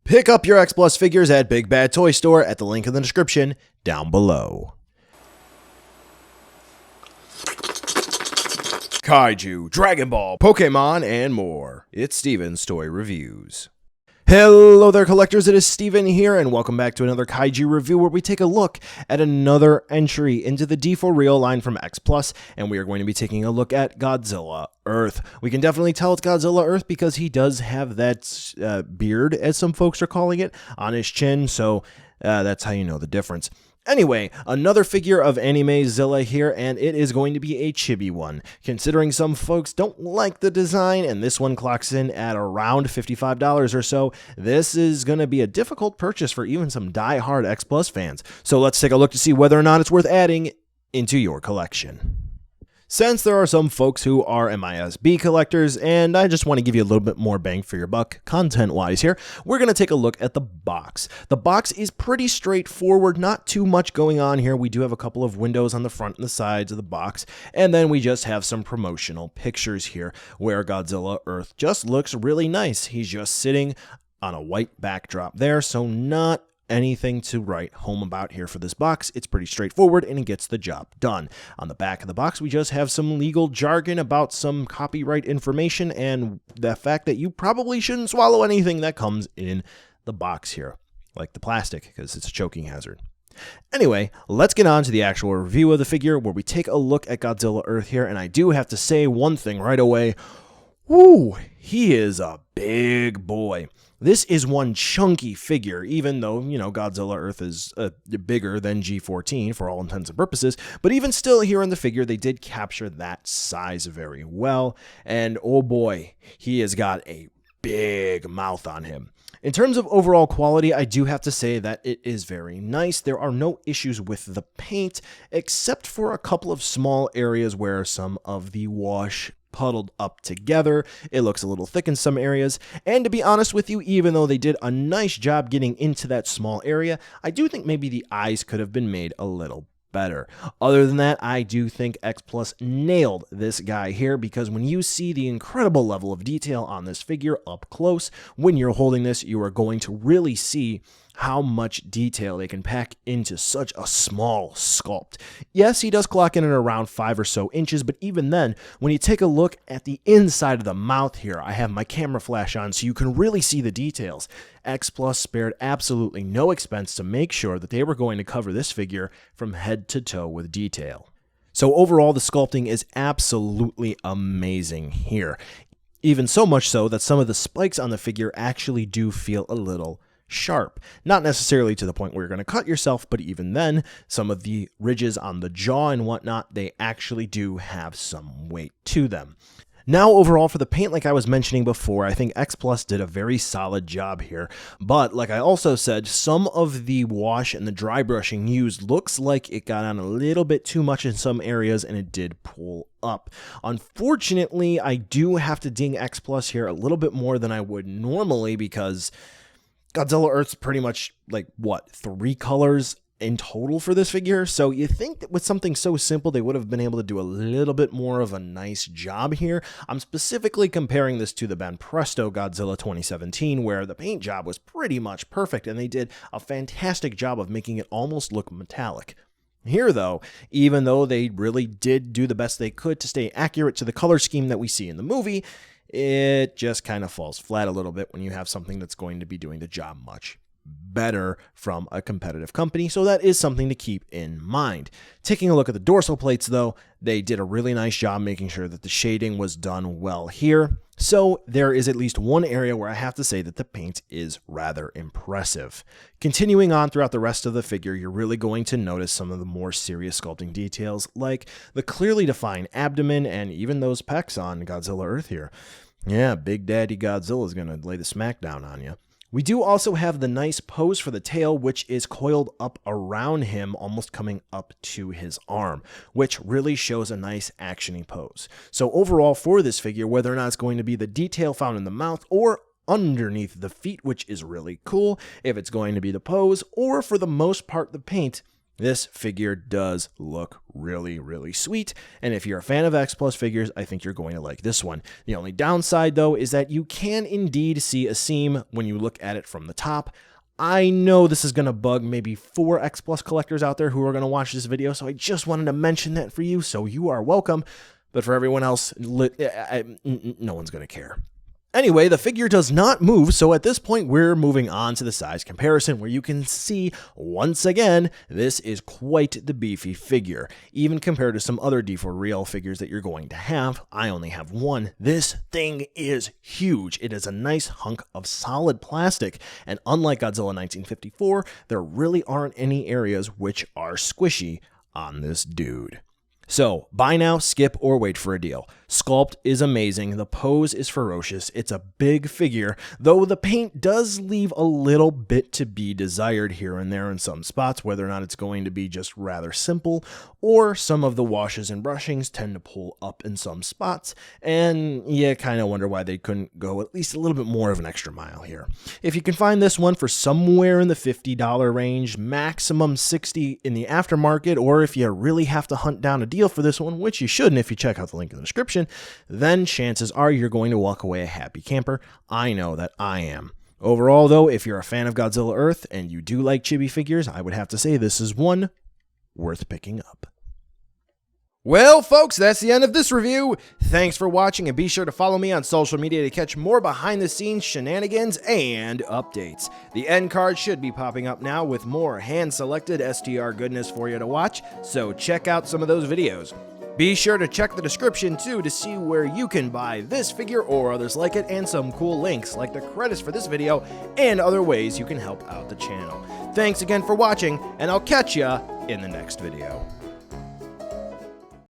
Pick up your X Plus figures at Big Bad Toy Store at the link in the description down below. Kaiju, Dragon Ball, Pokemon, and more. It's Steven's Toy Reviews. Hello there, collectors. It is Steven here, and welcome back to another Kaiju review where we take a look at another entry into the Deforeal line from X Plus, and we are going to be taking a look at Godzilla Earth. We can definitely tell it's Godzilla Earth because he does have that beard, as some folks are calling it, on his chin, so that's how you know the difference. Anyway, another figure of Anime-Zilla here, and it is going to be a chibi one. Considering some folks don't like the design, and this one clocks in at around $55 or so, this is going to be a difficult purchase for even some die-hard X Plus fans. So let's take a look to see whether or not it's worth adding into your collection. Since there are some folks who are MISB collectors, and I just want to give you a little bit more bang for your buck, content-wise here, we're going to take a look at the box. The box is pretty straightforward, not too much going on here. We do have a couple of windows on the front and the sides of the box, and then we just have some promotional pictures here, where Godzilla Earth just looks really nice. He's just sitting on a white backdrop there, so not anything to write home about here for this box. It's pretty straightforward and it gets the job done. On the back of the box, we just have some legal jargon about some copyright information and the fact that you probably shouldn't swallow anything that comes in the box here, like the plastic, because it's a choking hazard. Anyway, let's get on to the actual review of the figure where we take a look at Godzilla Earth here, and I do have to say one thing right away. Woo, he is a big boy. This is one chunky figure, even though, Godzilla Earth is bigger than G14 for all intents and purposes, but even still here in the figure, they did capture that size very well, and oh boy, he has got a big mouth on him. In terms of overall quality, I do have to say that it is very nice. There are no issues with the paint, except for a couple of small areas where some of the wash puddled up together. It looks a little thick in some areas, and to be honest with you, even though they did a nice job getting into that small area, I do think maybe the eyes could have been made a little better. Other than that, I do think X Plus nailed this guy here, because when you see the incredible level of detail on this figure up close, when you're holding this, you are going to really see how much detail they can pack into such a small sculpt. Yes, he does clock in at around 5 or so inches, but even then, when you take a look at the inside of the mouth here, I have my camera flash on so you can really see the details. X Plus spared absolutely no expense to make sure that they were going to cover this figure from head to toe with detail. So overall, the sculpting is absolutely amazing here. Even so much so that some of the spikes on the figure actually do feel a little sharp. Not necessarily to the point where you're going to cut yourself, but even then, some of the ridges on the jaw and whatnot, they actually do have some weight to them. Now, overall, for the paint, like I was mentioning before, I think X Plus did a very solid job here. But, like I also said, some of the wash and the dry brushing used looks like it got on a little bit too much in some areas, and it did pull up. Unfortunately, I do have to ding X Plus here a little bit more than I would normally, because Godzilla Earth's pretty much, 3 colors in total for this figure, so you think that with something so simple, they would have been able to do a little bit more of a nice job here. I'm specifically comparing this to the Banpresto Godzilla 2017, where the paint job was pretty much perfect, and they did a fantastic job of making it almost look metallic. Here, though, even though they really did do the best they could to stay accurate to the color scheme that we see in the movie, it just kind of falls flat a little bit when you have something that's going to be doing the job much better from a competitive company, so that is something to keep in mind. Taking a look at the dorsal plates, though, they did a really nice job making sure that the shading was done well here. So there is at least one area where I have to say that the paint is rather impressive. Continuing on throughout the rest of the figure, you're really going to notice some of the more serious sculpting details, like the clearly defined abdomen and even those pecs on Godzilla Earth here. Yeah, Big Daddy Godzilla is going to lay the smackdown on you. We do also have the nice pose for the tail, which is coiled up around him, almost coming up to his arm, which really shows a nice actiony pose. So overall for this figure, whether or not it's going to be the detail found in the mouth or underneath the feet, which is really cool, if it's going to be the pose, or for the most part the paint, This figure does look really, really sweet, and if you're a fan of X Plus figures, I think you're going to like this one. The only downside, though, is that you can indeed see a seam when you look at it from the top. I know this is going to bug maybe 4 X Plus collectors out there who are going to watch this video, so I just wanted to mention that for you, so you are welcome. But for everyone else, no one's going to care. Anyway, the figure does not move, so at this point we're moving on to the size comparison, where you can see, once again, this is quite the beefy figure. Even compared to some other Deforeal figures that you're going to have, I only have one. This thing is huge. It is a nice hunk of solid plastic, and unlike Godzilla 1954, there really aren't any areas which are squishy on this dude. So, buy now, skip, or wait for a deal. Sculpt is amazing, the pose is ferocious, it's a big figure, though the paint does leave a little bit to be desired here and there in some spots, whether or not it's going to be just rather simple, or some of the washes and brushings tend to pull up in some spots, and you kind of wonder why they couldn't go at least a little bit more of an extra mile here. If you can find this one for somewhere in the $50 range, maximum $60 in the aftermarket, or if you really have to hunt down a deal for this one, which you shouldn't if you check out the link in the description, then chances are you're going to walk away a happy camper. I know that I am. Overall, though, if you're a fan of Godzilla Earth and you do like chibi figures, I would have to say this is one worth picking up. Well, folks, that's the end of this review. Thanks for watching, and be sure to follow me on social media to catch more behind-the-scenes shenanigans and updates. The end card should be popping up now with more hand-selected STR goodness for you to watch, so check out some of those videos. Be sure to check the description, too, to see where you can buy this figure or others like it, and some cool links, like the credits for this video, and other ways you can help out the channel. Thanks again for watching, and I'll catch ya in the next video.